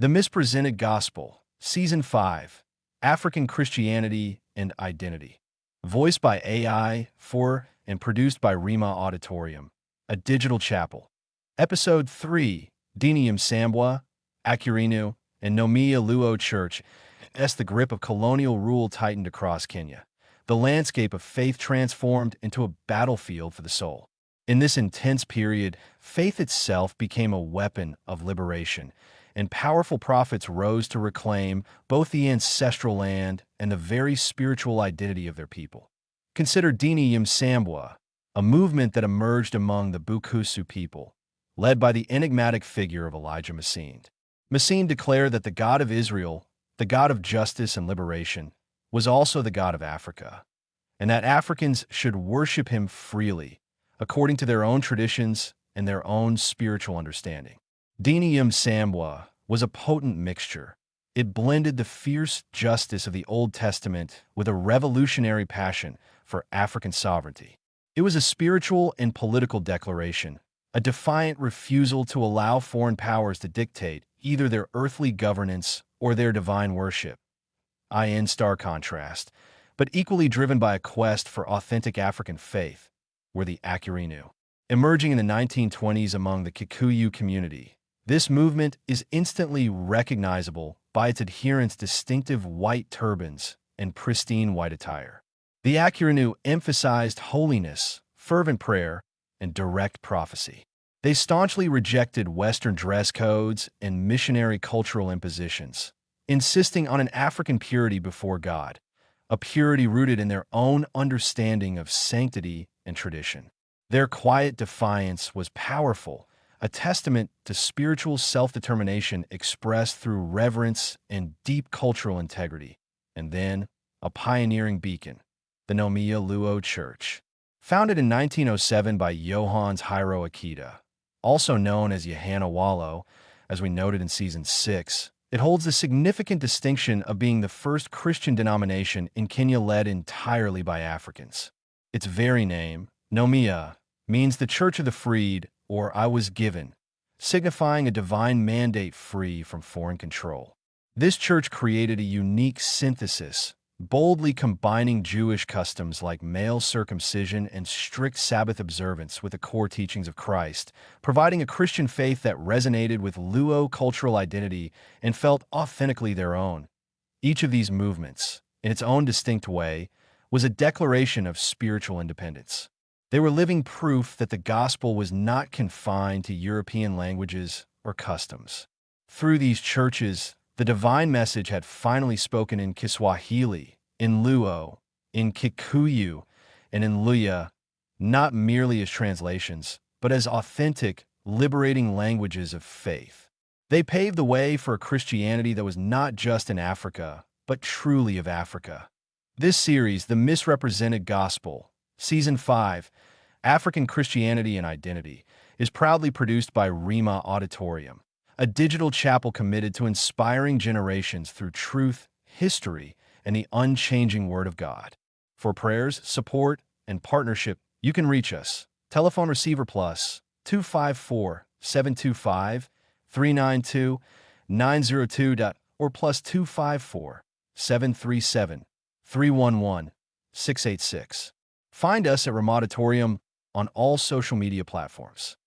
The Mispresented Gospel, Season 5, African Christianity and Identity. Voiced by AI, for and produced by Rhema Auditorium, a digital chapel. Episode 3, Dini Msambwa, Akurinu, and Nomiya Luo Church, as the grip of colonial rule tightened across Kenya. The landscape of faith transformed into a battlefield for the soul. In this intense period, faith itself became a weapon of liberation, and powerful prophets rose to reclaim both the ancestral land and the very spiritual identity of their people. Consider Dini Msambwa, a movement that emerged among the Bukusu people, led by the enigmatic figure of Elijah Masinde. Masinde declared that the God of Israel, the God of justice and liberation, was also the God of Africa, and that Africans should worship him freely, according to their own traditions and their own spiritual understanding. Dini Msambwa was a potent mixture. It blended the fierce justice of the Old Testament with a revolutionary passion for African sovereignty. It was a spiritual and political declaration, a defiant refusal to allow foreign powers to dictate either their earthly governance or their divine worship. In stark contrast, but equally driven by a quest for authentic African faith, were the Akurinu. Emerging in the 1920s among the Kikuyu community, this movement is instantly recognizable by its adherents' distinctive white turbans and pristine white attire. The Akurinu emphasized holiness, fervent prayer, and direct prophecy. They staunchly rejected Western dress codes and missionary cultural impositions, insisting on an African purity before God, a purity rooted in their own understanding of sanctity and tradition. Their quiet defiance was powerful, a testament to spiritual self-determination expressed through reverence and deep cultural integrity. And then, a pioneering beacon, the Nomiya Luo Church. Founded in 1907 by Johannes Hiro Akita, also known as Yohana Wallo, as we noted in Season 6, it holds the significant distinction of being the first Christian denomination in Kenya led entirely by Africans. Its very name, Nomiya, means the Church of the Freed, or I was given, signifying a divine mandate free from foreign control. This church created a unique synthesis, boldly combining Jewish customs like male circumcision and strict Sabbath observance with the core teachings of Christ, providing a Christian faith that resonated with Luo cultural identity and felt authentically their own. Each of these movements, in its own distinct way, was a declaration of spiritual independence. They were living proof that the gospel was not confined to European languages or customs. Through these churches, the divine message had finally spoken in Kiswahili, in Luo, in Kikuyu, and in Luya, not merely as translations, but as authentic, liberating languages of faith. They paved the way for a Christianity that was not just in Africa, but truly of Africa. This series, The Misrepresented Gospel, Season 5, African Christianity and Identity, is proudly produced by Rhema Auditorium, a digital chapel committed to inspiring generations through truth, history, and the unchanging Word of God. For prayers, support, and partnership, you can reach us. Telephone receiver plus 254-725-392-902 or plus 254-737-311-686. Find us at Rhema Auditorium on all social media platforms.